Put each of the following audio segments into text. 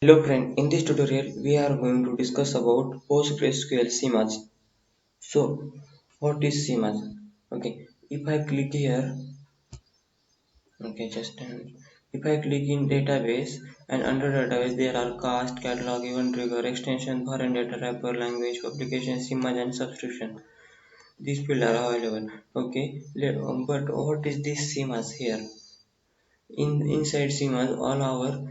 Hello friend, in this tutorial we are going to discuss about PostgreSQL schemas. So, what is schemas? Okay, if I click here, okay, if I click in database and under database there are cast, catalog, event trigger, extension, foreign data wrapper, language, publication, schemas and subscription. These fields are available. Okay, but what is this schemas here? Inside schemas, all our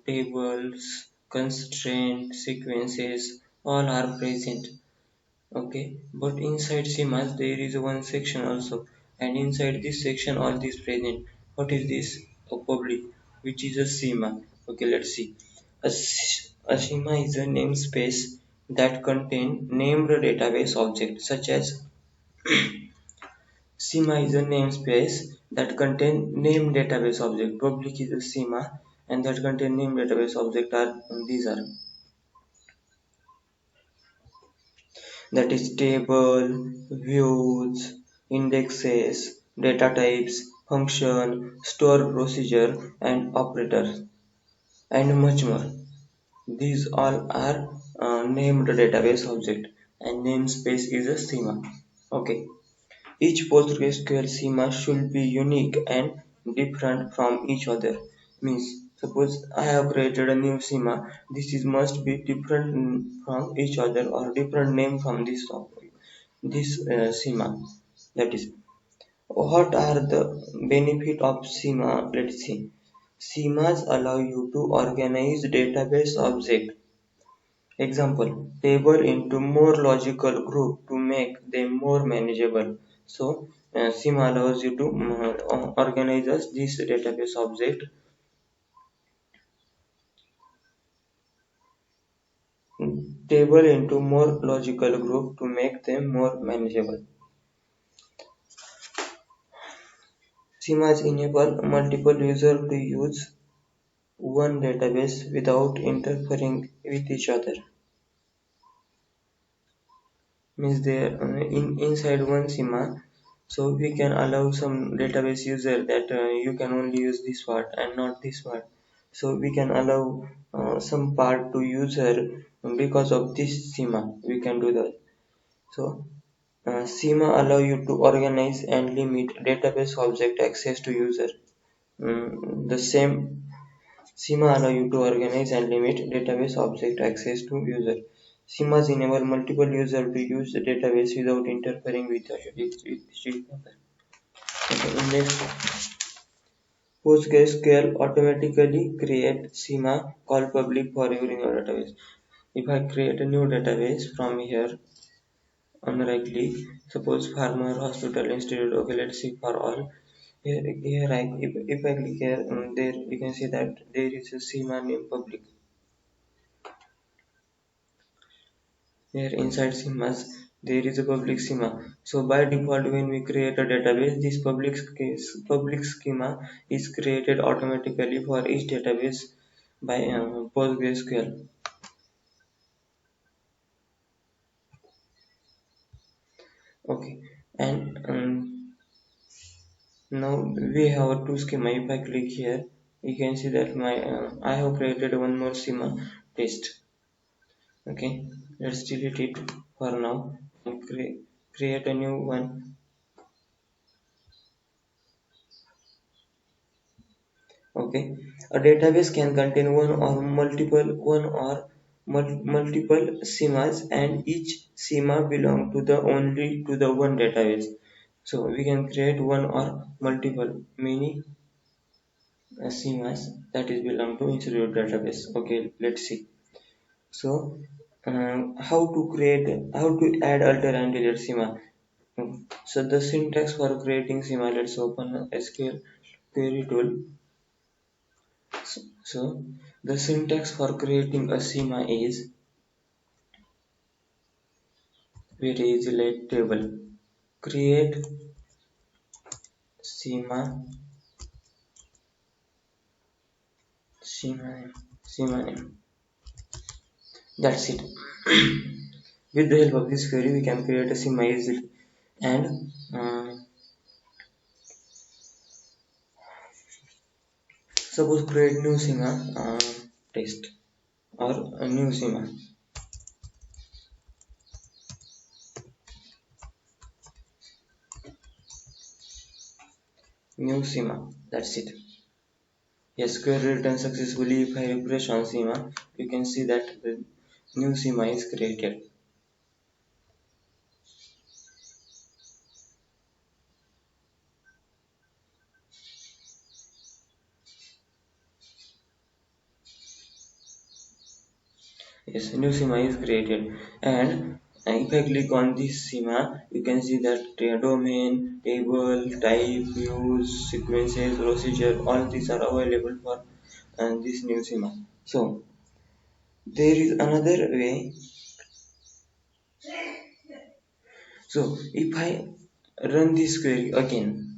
tables, constraints, sequences, all are present. Okay, but inside schemas there is one section also, and inside this section all this present. What is this? A public, which is a schema. Okay, let's see. A schema is a namespace that contain named database objects such as schema is a namespace that contain named database object. Public is a schema and that contain named database object are these are that is table, views, indexes, data types, function, store procedure and operators and much more. These all are named database object and namespace is a schema. Okay. Each PostgreSQL schema should be unique and different from each other. Means, suppose I have created a new schema, this is must be different from each other or different name from this schema. That is, what are the benefit of schema? Let's see. Schemas allow you to organize database object. Example, table into more logical group to make them more manageable. So, schema allows you to organize this database object table into more logical group to make them more manageable. Schemas enable multiple users to use one database without interfering with each other. Means there inside one schema, so we can allow some database user that you can only use this part and not this part. So we can allow some part to user because of this schema. We can do that. So schema allow you to organize and limit database object access to user. The same schema allow you to organize and limit database object access to user. Schemas enable multiple users to use the database without interfering with each other. Okay, next, PostgreSQL automatically create schema called public for every new database. If I create a new database from here on right click, suppose farmer, hospital, institute. Okay, let's see for all. If I click here, there you can see that there is a schema name public. Here inside schemas, there is a public schema. So by default, when we create a database, this public schema is created automatically for each database by PostgreSQL. Okay, and now we have two schema. If I click here, you can see that my I have created one more schema test. Okay, let's delete it for now and create a new one. Okay, a database can contain one or multiple schemas, and each schema belong to the only to the one database. So we can create one or multiple many schemas that is belong to institute database. Okay, let's see. So how to add, alter, and delete schema. So the syntax for creating schema. Let's open SQL query tool. So the syntax for creating a schema is very easy, like table. Create schema, schema name, schema name. That's it. With the help of this query, we can create a schema easily. And suppose create new schema. test or a new schema. New schema. That's it. Yes, query returned successfully. If I refresh on schema, you can see that the new schema is created. Yes, new schema is created, and if I click on this schema, you can see that domain, table, type, views, sequences, procedure, all these are available for this new schema. So there is another way. So if I run this query again,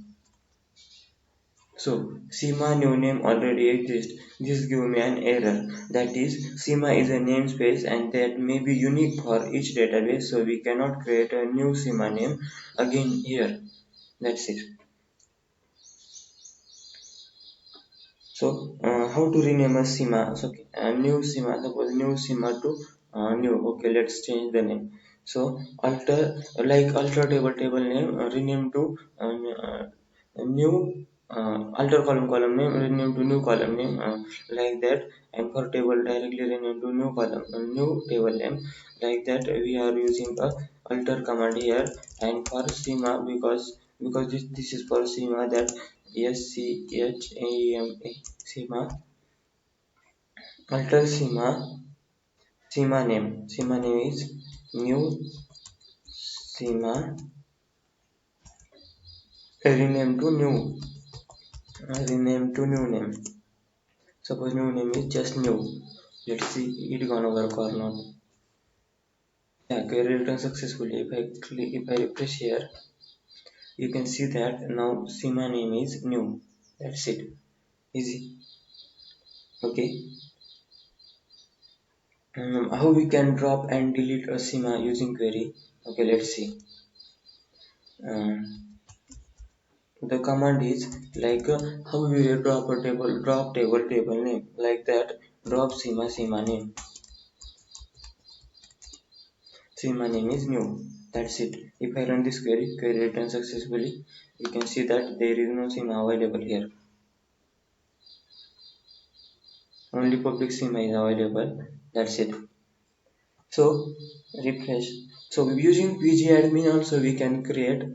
so schema new name already exists. This give me an error. That is, schema is a namespace and that may be unique for each database. So we cannot create a new schema name again here. That's it. So how to rename a schema? So a new schema. Suppose new schema to new. Okay, let's change the name. So alter table name rename to new alter column name rename to new column name like that, and for table directly rename to new column new table name like that. We are using a alter command here, and for schema, because this is for schema, that schema schema alter schema name is new schema rename to new rename to new name. Suppose new name is just new. Let's see it gonna work or not. Yeah, query returned successfully. If I refresh here, you can see that now schema name is new. That's it. Easy. Okay. How we can drop and delete a schema using query? Okay, let's see. The command is like how we drop a table name like that. Drop schema name. Schema name is new. That's it. If I run this query returns successfully. You can see that there is no schema available here. Only public schema is available. That's it. So refresh. So using pgadmin also we can create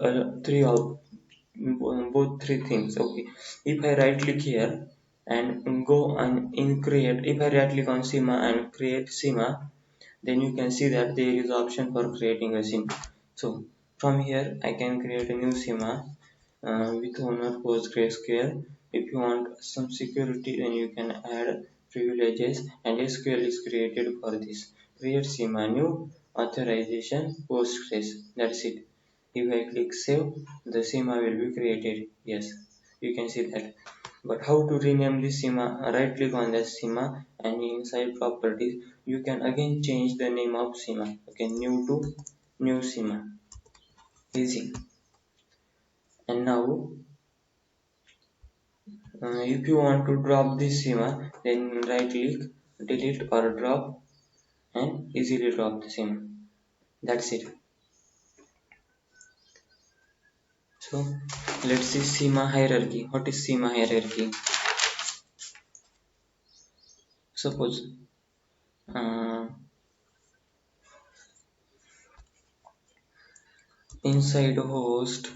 both three things. Okay. If I right click here and go and in create, if I right click on schema and create schema, then you can see that there is option for creating a schema. So from here I can create a new schema with owner PostgreSQL. If you want some security, then you can add privileges, and SQL is created for this. Create schema new authorization Postgres. That's it. If I click save, the schema will be created. Yes, you can see that. But how to rename this schema? Right click on the schema, and inside properties you can again change the name of schema. Okay, new to new schema. Easy. And now if you want to drop this schema, then right click, delete or drop, and easily drop the schema. That's it. So let's see schema hierarchy. What is schema hierarchy? Suppose uh, inside host,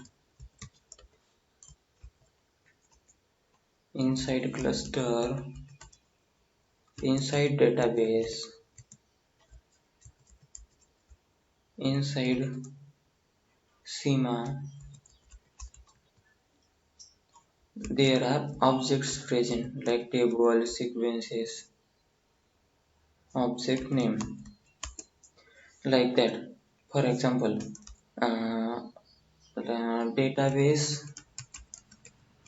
inside cluster, inside database, inside schema, there are objects present like table, sequences, object name, like that. For example, uh, database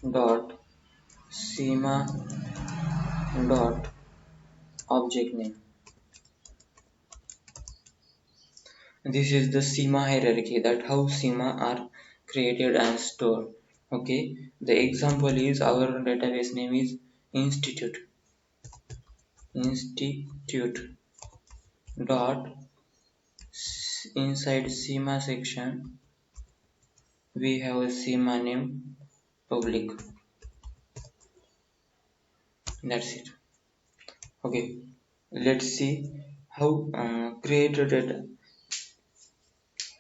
dot schema dot object name. This is the schema hierarchy, that how schema are created and stored. Okay, the example is our database name is institute. institute dot inside schema section we have a schema name public. That's it. Okay, let's see how create a data.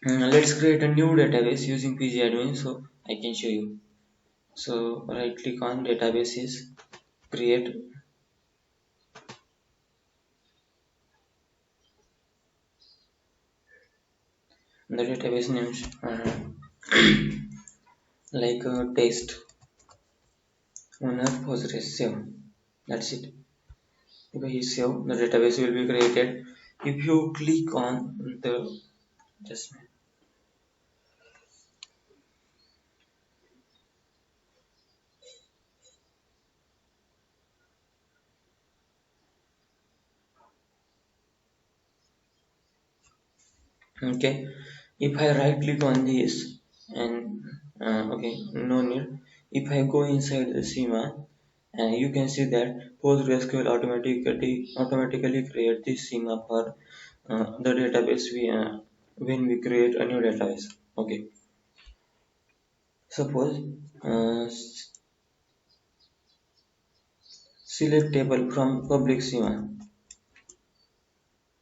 Let's create a new database using pgadmin so I can show you. So right click on databases, create the database names like test owner postgres save. That's it. If you save, the database will be created. If you click on the just okay, if I right click on this and okay, no need. If I go inside the schema, you can see that PostgreSQL automatically create this schema for the database we when we create a new database. Okay, suppose select table from public schema.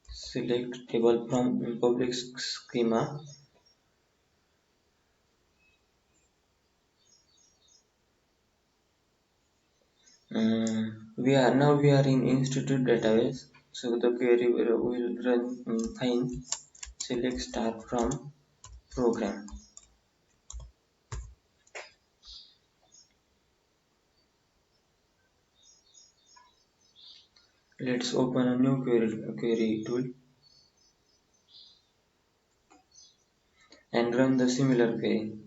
Select table from public schema. We are in institute database. So the query will run find select star from program. Let's open a new query tool and run the similar query.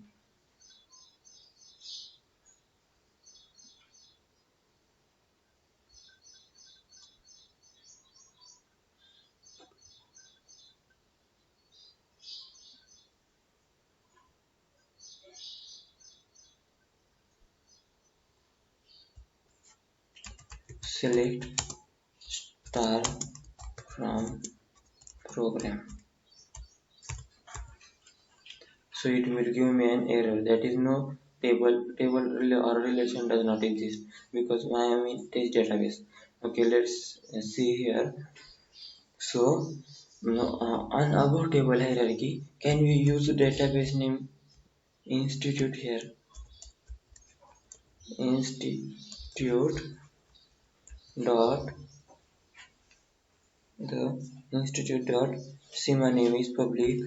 Select star from program. So it will give me an error that is no table or relation does not exist because I am in test database. Okay, let's see here. So no, on above table hierarchy, can we use database name institute here? Institute dot the institute dot schema name is public,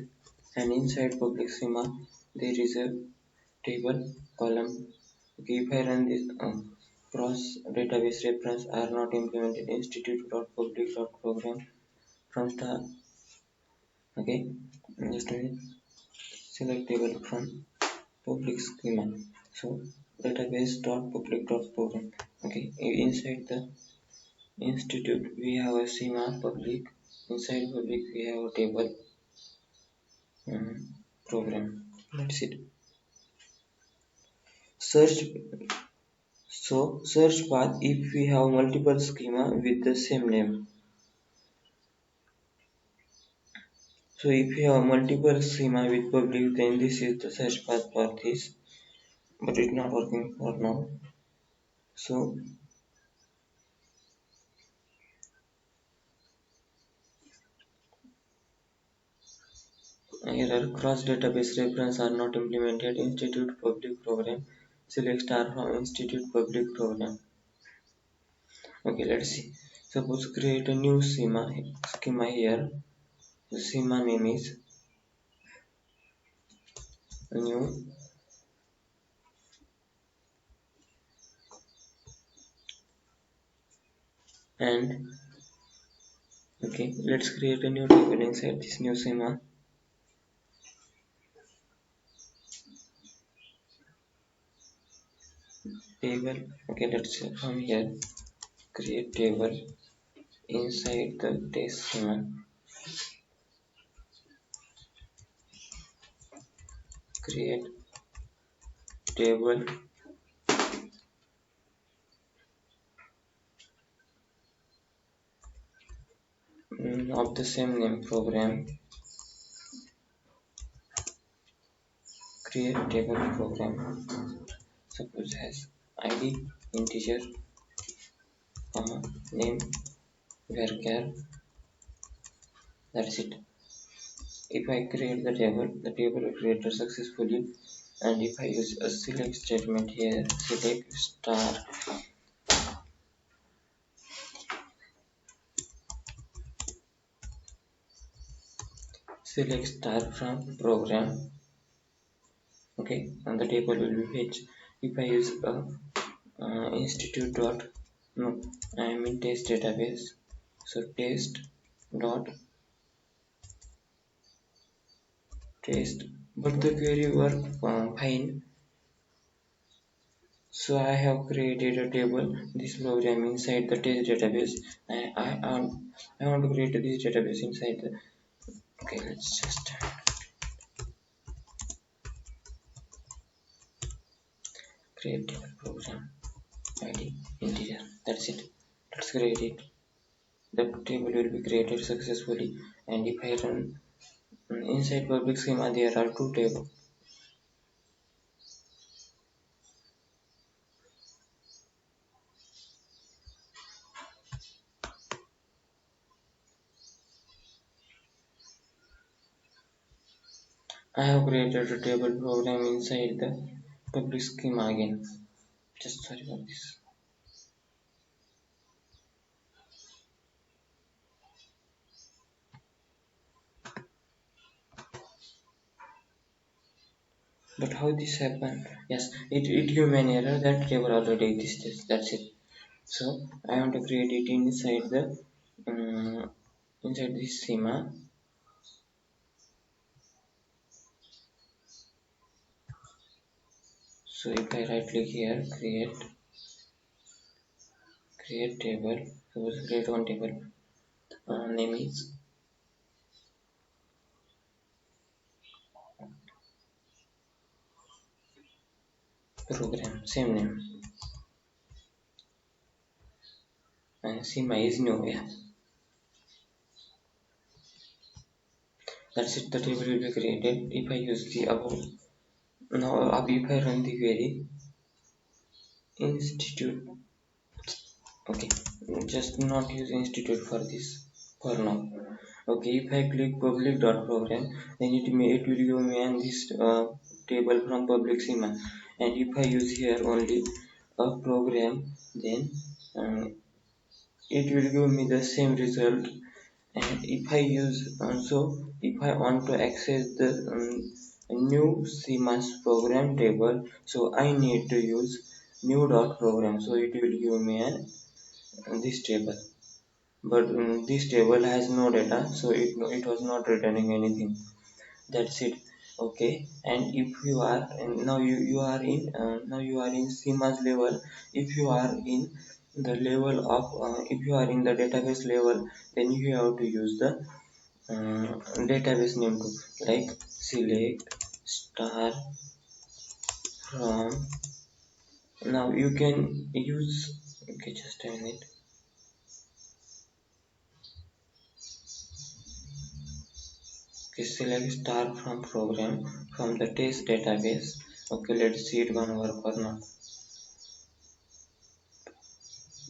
and inside public schema there is a table column. Okay, if I run this cross database reference are not implemented institute dot public dot program from start. Okay, just a minute. Select table from public schema. So database dot public dot program. Okay, inside the institute we have a schema public. Inside public we have a table program. That's it. Search. So search path if we have multiple schema with the same name. So if you have multiple schema with public, then this is the search path for this, but it's not working for now. So error cross database reference are not implemented. Institute public program. Select star from institute public program. Okay, let's see. Suppose create a new schema here. The schema name is new and okay. Let's create a new table inside this new schema. Table. Okay, let's from here create table inside the test schema. Create table of the same name program. Create table program. Suppose has id integer, name varchar. That's it. If I create the table will created successfully. And if I use a select statement here, select star, select star from program, okay, and the table will be fetched. If I use a institute dot, no, I am in test database, so test dot test, but the query work fine. So I have created a table, this program inside the test database. I want to create this database inside the, okay, let's just create table program id integer. That's it. Let's create it. The table will be created successfully. And if I run inside public schema, there are two tables. I have created a table program inside the public schema again. Just sorry for this. But how this happened? Yes, it gave me an error that table already exists. That's it. So I want to create it inside the inside this schema. So if I right click here, create table. Suppose create one table. Name is program. Same name. And schema is new. Yeah. That's it. The table will be created. If I use the above. Now if I run the query institute, okay, just not use institute for this for now. Okay, if I click public dot program, then it will give me an this table from public schema. And if I use here only a program, then it will give me the same result. And if I use also, if I want to access the new CMAS program table, so I need to use new dot program, so it will give me this table. But this table has no data, so it was not returning anything. That's it. Okay, and if you are now you are in now you are in CMAS level. If you are in the level of if you are in the database level, then you have to use the database name too, like select star from. Now you can use, okay, just a minute. Okay, select star from program from the test database. Okay, let's see it gonna work or not.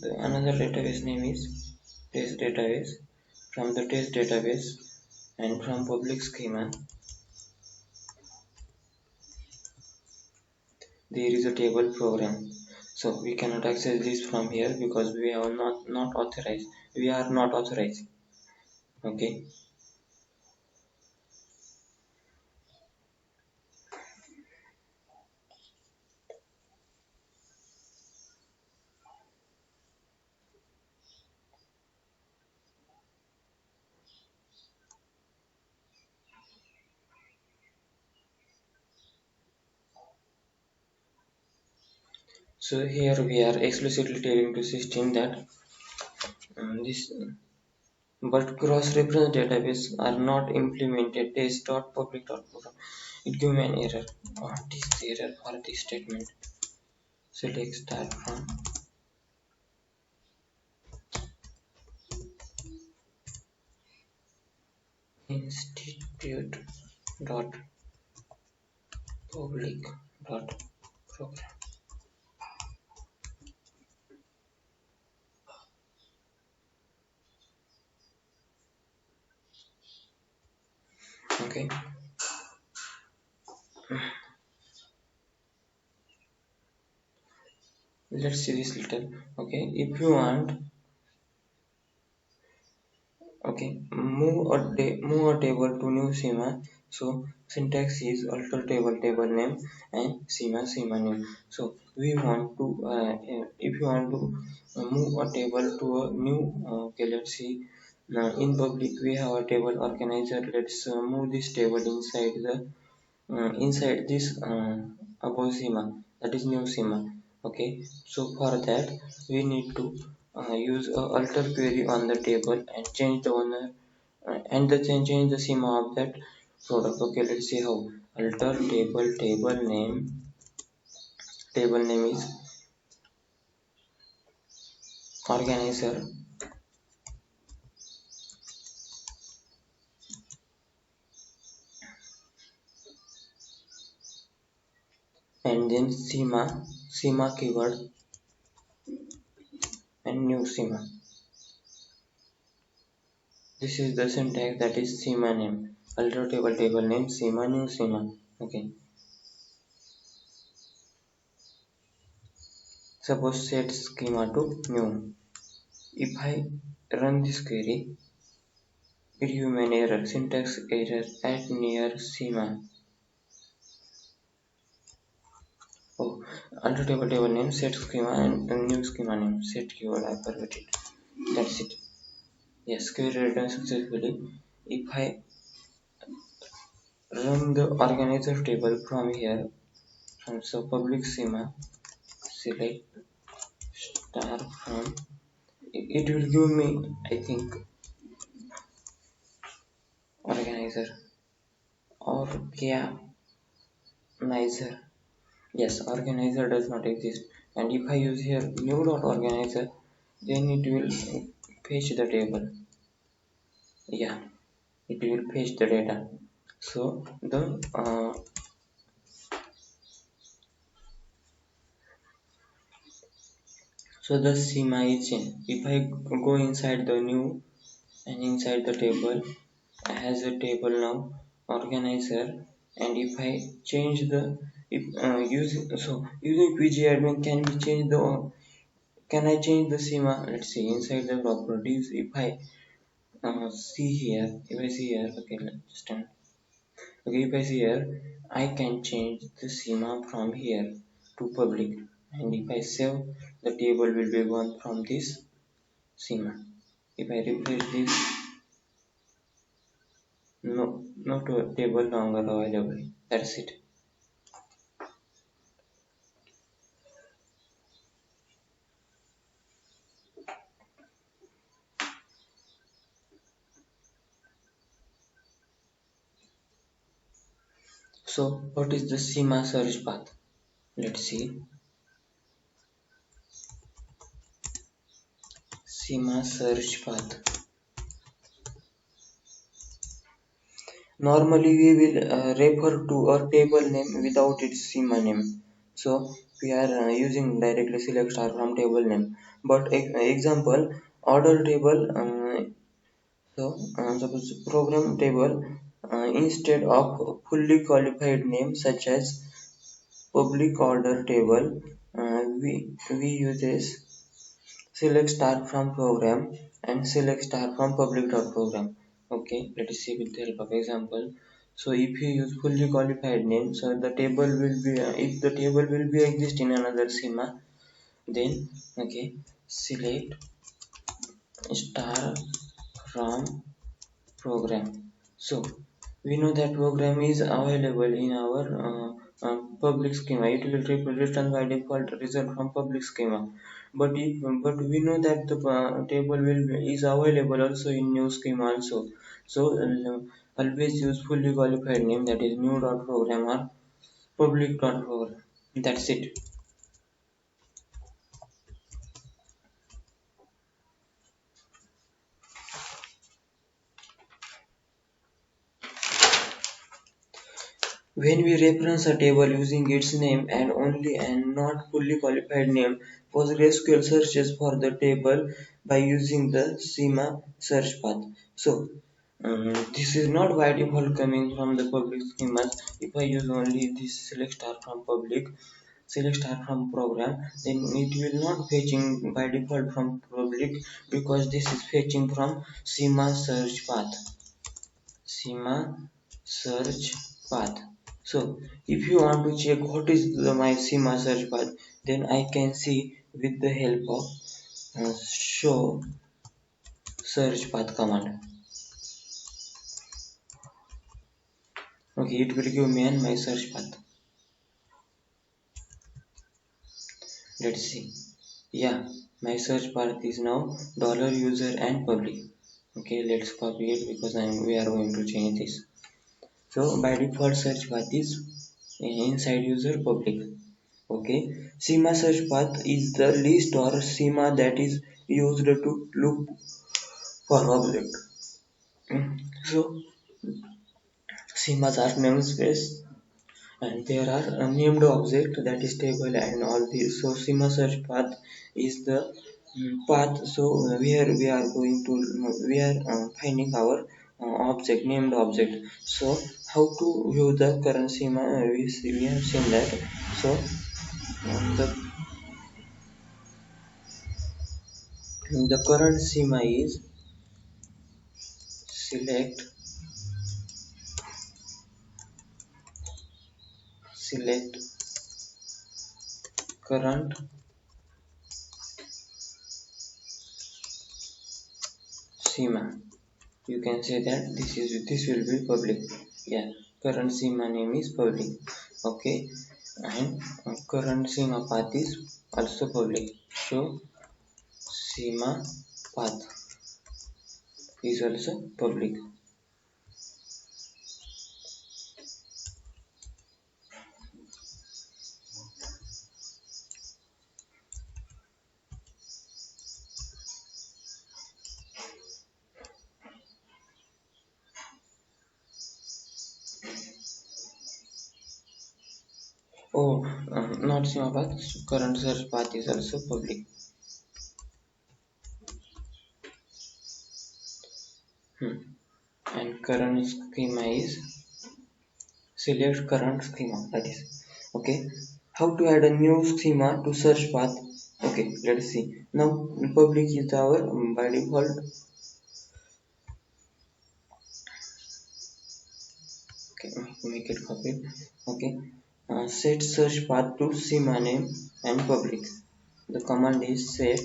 The another database name is test database. From the test database and from public schema, there is a table program. So we cannot access this from here because we are not authorized. We are not authorized. Okay. So here we are explicitly telling to system that this but cross-reference database are not implemented test.public.program. It gives me an error. What is the error for this statement? Select start from. institute dot public dot program. Okay, let's see this little. Okay, if you want, okay, move a table to new schema. So syntax is alter table name and schema name. So we want to if you want to move a table to a new okay, let's see. Now in public we have a table organizer. Let's move this table inside this above schema, that is new schema. Okay, so for that we need to use a alter query on the table and change the owner change the schema of that product. Okay, let's see how. Alter table name is organizer, and then schema keyword and new schema. This is the syntax, that is schema name, alter table name, schema new schema. Okay, suppose set schema to new. If I run this query, it give me an error, syntax error at near schema. Oh, under table name, set schema and new schema name, set keyword, I forgot it. That's it. Yes, query returned successfully. If I run the organizer table from here, from so public schema, select star from, it will give me, I think, organizer, organizer. Yes, organizer does not exist. And if I use here new dot organizer, then it will fetch the table. Yeah, it will fetch the data. So the schema is changed. If I go inside the new and inside the table, has a table now organizer, and if I change the if using pgadmin, can I change the schema? Let's see inside the properties. If I see here, okay, let's stand. Okay, if I see here, I can change the schema from here to public, and if I save, the table will be gone from this schema. If I refresh this, no table longer available. That's it. So what is the schema search path? Let's see. Schema search path. Normally we will refer to a table name without its schema name. So we are using directly select star from table name. But example, order table. Suppose program table, instead of fully qualified name such as public order table, we uses select star from program and select star from public dot program. Okay, let us see with the help of example. So if you use fully qualified name, so the table will be if the table will be exist in another schema, then okay, select star from program. So we know that program is available in our public schema. It will return by default result from public schema. But we know that the table is available also in new schema also. So always use fully qualified name, that is new dot program or public dot program. That's it. When we reference a table using its name and only and not fully qualified name, PostgreSQL searches for the table by using the schema search path. So this is not by default coming from the public schemas. If I use only this select star from public, select star from program, then it will not fetching by default from public because this is fetching from schema search path. Schema search path. So if you want to check what is my schema search path, then I can see with the help of show search path command. Okay, it will give me my search path. Let's see. Yeah, my search path is now $user and public. Okay, let's copy it because we are going to change this. So by default search path is inside user public. Okay, schema search path is the list or schema that is used to look for object. So schemas are namespace and there are named object that is table and all this. So schema search path is the path. So where we are going to we are finding our object named object. So how to view the current schema? We have seen that. So the current schema is select current schema. You can say that this will be public. Yeah, current schema name is public. Okay, and current schema path is also public. So schema path is also public. Oh, not schema path, current search path is also public. hmm. And current schema is select current schema, that is okay. How to add a new schema to search path? Okay, let's see. Now public is our by default. Okay, make it copy. Okay, set search path to schema name and public. The command is set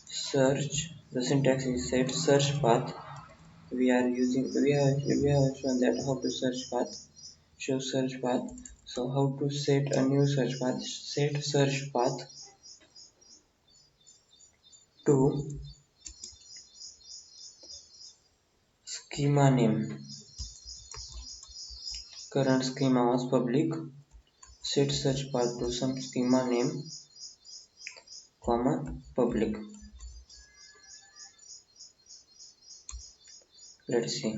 search. The syntax is set search path. We have shown that how to search path, show search path. So how to set a new search path? Set search path to schema name. Current schema was public. Set search path to some schema name, comma public. Let's see.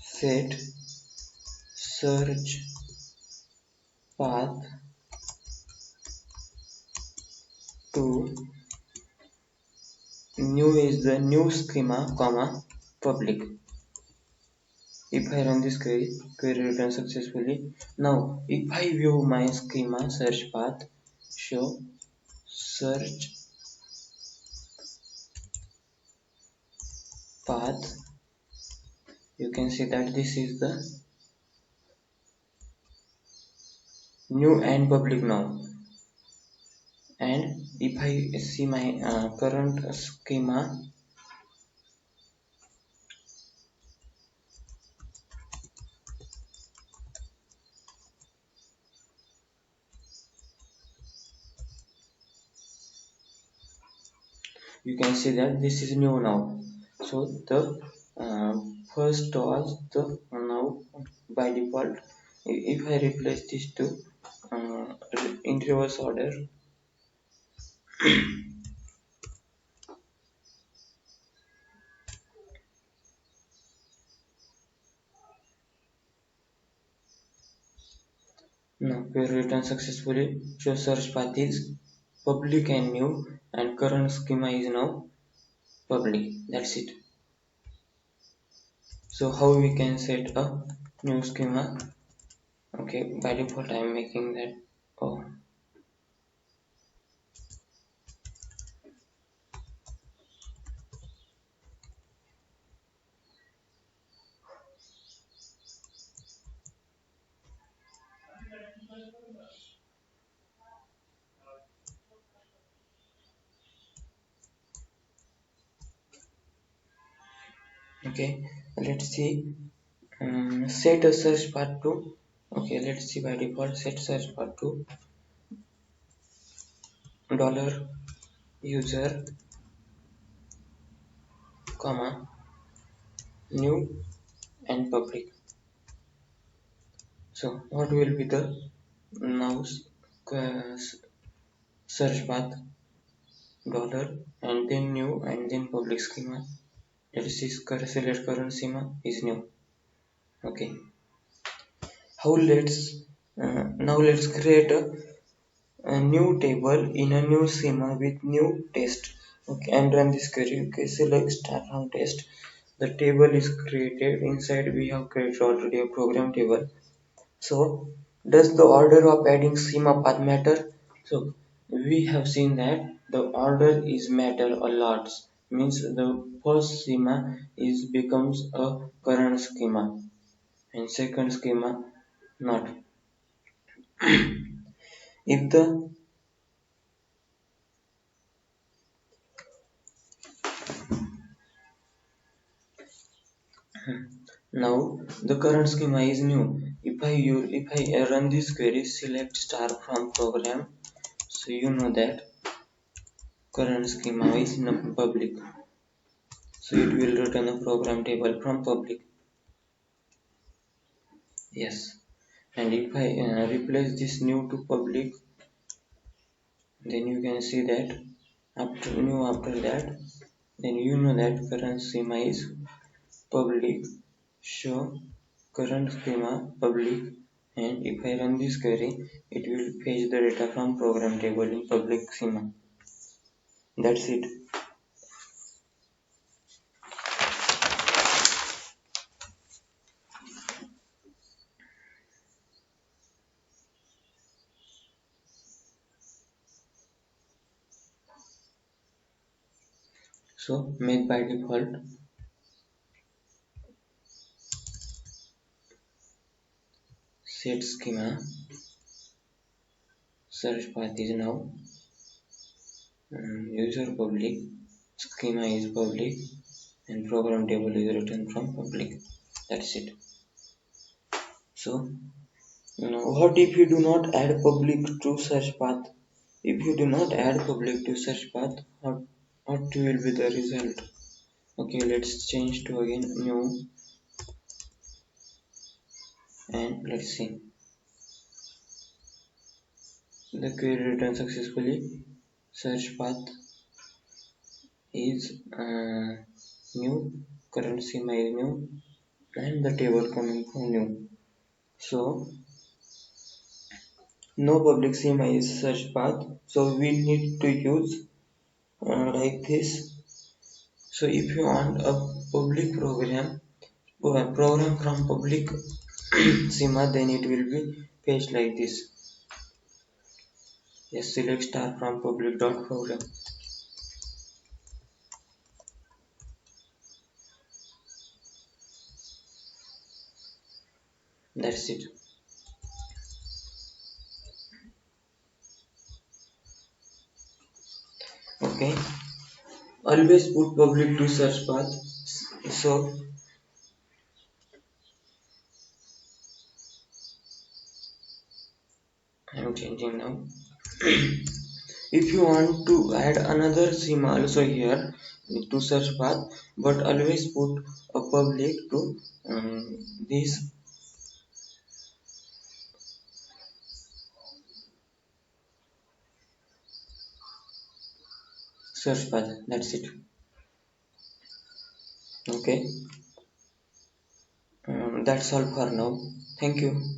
Set search path to new is the new schema, comma public. If I run this query returns successfully. Now, if I view my schema search path, show search path, you can see that this is the new and public now. And if I see my current schema, you can see that this is new now. So the first was the now by default. If I replace this to uh, in reverse order, query return successfully. Show search path is public and new, and current schema is now public. That's it. So how we can set a new schema? Okay, by default I am making that. Oh, okay. Let's see. Set a search path to. Okay, let's see by default set search path to dollar user comma new and public. So what will be the now search path dollar and then new and then public schema. Let's see select current schema is new. Okay. How now let's create a new table in a new schema with new test. Okay, and run this query. Okay, select start from test. The table is created. Inside we have created already a program table. So does the order of adding schema path matter? So we have seen that the order is matter a lot. Means the first schema is becomes a current schema and second schema not. If the now the current schema is new. If I run this query, select star from program, so you know that current schema is not public. So it will return a program table from public. Yes. And if I replace this new to public, then you can see that after that, then you know that current schema is public. Show current schema public, and if I run this query, it will fetch the data from program table in public schema. That's it. So make by default set schema search path is now user public, schema is public, and program table is written from public. That's it. So what if you do not add public to search path? If you do not add public to search path, what will be the result? Okay, let's change to again new, and let's see. The query returned successfully. Search path is new, current schema is new, and the table coming from new. So no public schema is search path. So we need to use like this. So if you want a public program, program from public schema, then it will be page like this. Yes, select star from public dot program. That's it. Okay. Always put public to search path. So I'm changing now. If you want to add another schema also here to search path, but always put a public to this search path. That's it. Okay. That's all for now. Thank you.